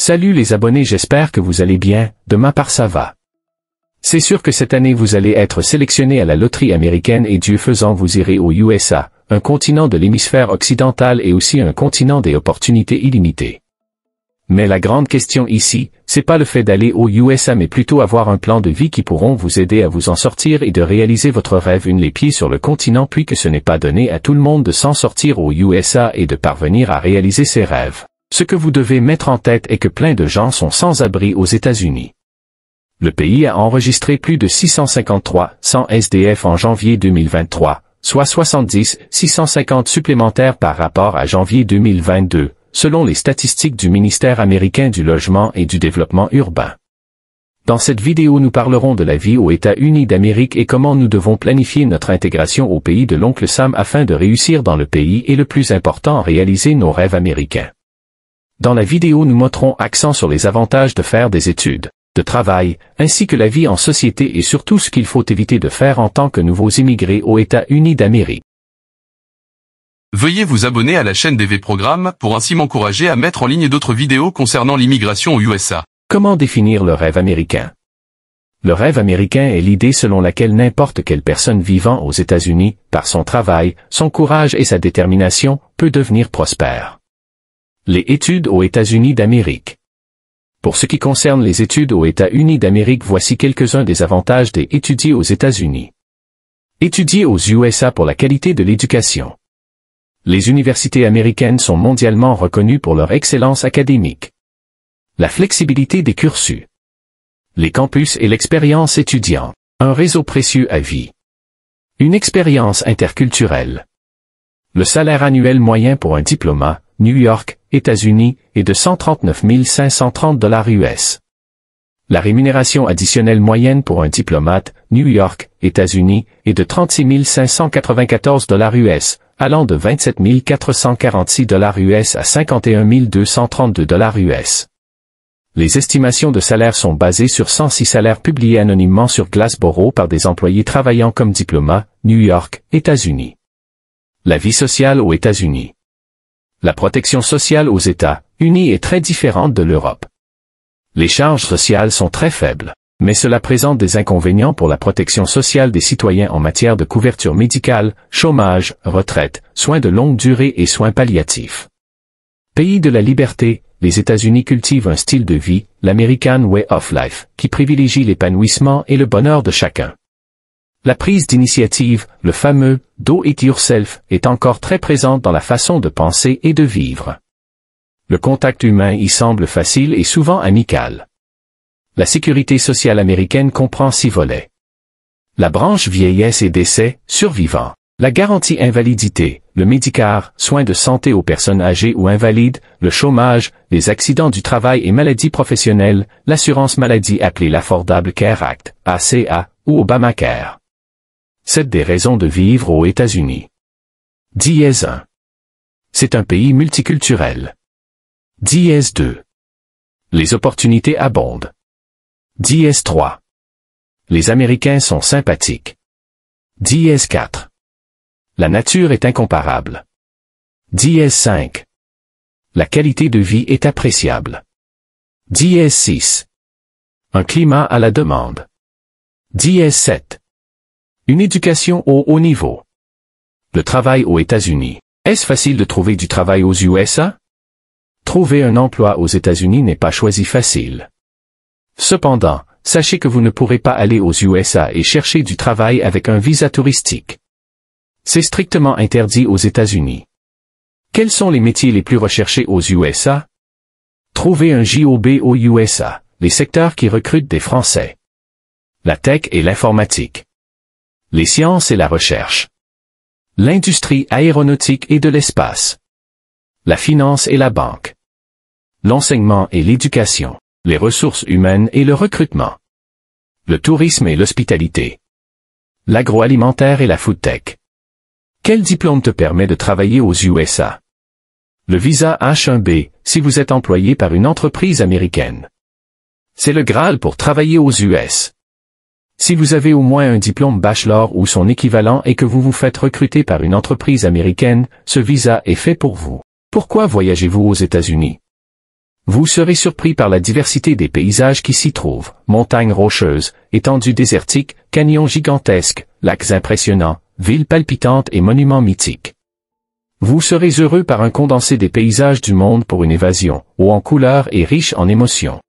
Salut les abonnés, j'espère que vous allez bien, de ma part ça va. C'est sûr que cette année vous allez être sélectionné à la loterie américaine et Dieu faisant vous irez aux USA, un continent de l'hémisphère occidental et aussi un continent des opportunités illimitées. Mais la grande question ici, c'est pas le fait d'aller aux USA mais plutôt avoir un plan de vie qui pourront vous aider à vous en sortir et de réaliser votre rêve les pieds sur le continent puis que ce n'est pas donné à tout le monde de s'en sortir aux USA et de parvenir à réaliser ses rêves. Ce que vous devez mettre en tête est que plein de gens sont sans abri aux États-Unis. Le pays a enregistré plus de 653 SDF en janvier 2023, soit 650 supplémentaires par rapport à janvier 2022, selon les statistiques du ministère américain du Logement et du Développement urbain. Dans cette vidéo, nous parlerons de la vie aux États-Unis d'Amérique et comment nous devons planifier notre intégration au pays de l'oncle Sam afin de réussir dans le pays et le plus important, réaliser nos rêves américains. Dans la vidéo, nous mettrons accent sur les avantages de faire des études, de travail, ainsi que la vie en société et surtout ce qu'il faut éviter de faire en tant que nouveaux immigrés aux États-Unis d'Amérique. Veuillez vous abonner à la chaîne DV Programme pour ainsi m'encourager à mettre en ligne d'autres vidéos concernant l'immigration aux USA. Comment définir le rêve américain? Le rêve américain est l'idée selon laquelle n'importe quelle personne vivant aux États-Unis, par son travail, son courage et sa détermination, peut devenir prospère. Les études aux États-Unis d'Amérique. Pour ce qui concerne les études aux États-Unis d'Amérique, voici quelques-uns des avantages d'étudier aux États-Unis. Étudier aux USA pour la qualité de l'éducation. Les universités américaines sont mondialement reconnues pour leur excellence académique. La flexibilité des cursus. Les campus et l'expérience étudiante. Un réseau précieux à vie. Une expérience interculturelle. Le salaire annuel moyen pour un diplômat, New York, États-Unis, est de 139 530 $ US. La rémunération additionnelle moyenne pour un diplomate, New York, États-Unis, est de 36 594 $ US, allant de 27 446 $ US à 51 232 $ US. Les estimations de salaire sont basées sur 106 salaires publiés anonymement sur Glassboro par des employés travaillant comme diplomat, New York, États-Unis. La vie sociale aux États-Unis. La protection sociale aux États-Unis est très différente de l'Europe. Les charges sociales sont très faibles, mais cela présente des inconvénients pour la protection sociale des citoyens en matière de couverture médicale, chômage, retraite, soins de longue durée et soins palliatifs. Pays de la liberté, les États-Unis cultivent un style de vie, l'American Way of Life, qui privilégie l'épanouissement et le bonheur de chacun. La prise d'initiative, le fameux « do it yourself » est encore très présente dans la façon de penser et de vivre. Le contact humain y semble facile et souvent amical. La sécurité sociale américaine comprend 6 volets. La branche vieillesse et décès, survivants. La garantie invalidité, le Medicare, soins de santé aux personnes âgées ou invalides, le chômage, les accidents du travail et maladies professionnelles, l'assurance maladie appelée l'Affordable Care Act, ACA, ou Obamacare. C'est des raisons de vivre aux États-Unis. 1. C'est un pays multiculturel. 2. Les opportunités abondent. 3. Les Américains sont sympathiques. 4. La nature est incomparable. 5. La qualité de vie est appréciable. 6. Un climat à la demande. 7. Une éducation au haut niveau. Le travail aux États-Unis. Est-ce facile de trouver du travail aux USA? Trouver un emploi aux États-Unis n'est pas choisi facile. Cependant, sachez que vous ne pourrez pas aller aux USA et chercher du travail avec un visa touristique. C'est strictement interdit aux États-Unis. Quels sont les métiers les plus recherchés aux USA? Trouver un job aux USA, les secteurs qui recrutent des Français. La tech et l'informatique. Les sciences et la recherche. L'industrie aéronautique et de l'espace. La finance et la banque. L'enseignement et l'éducation. Les ressources humaines et le recrutement. Le tourisme et l'hospitalité. L'agroalimentaire et la foodtech. Quel diplôme te permet de travailler aux USA? Le visa H-1B, si vous êtes employé par une entreprise américaine. C'est le Graal pour travailler aux US. Si vous avez au moins un diplôme bachelor ou son équivalent et que vous vous faites recruter par une entreprise américaine, ce visa est fait pour vous. Pourquoi voyagez-vous aux États-Unis? Vous serez surpris par la diversité des paysages qui s'y trouvent, montagnes rocheuses, étendues désertiques, canyons gigantesques, lacs impressionnants, villes palpitantes et monuments mythiques. Vous serez heureux par un condensé des paysages du monde pour une évasion, haut en couleurs et riche en émotions.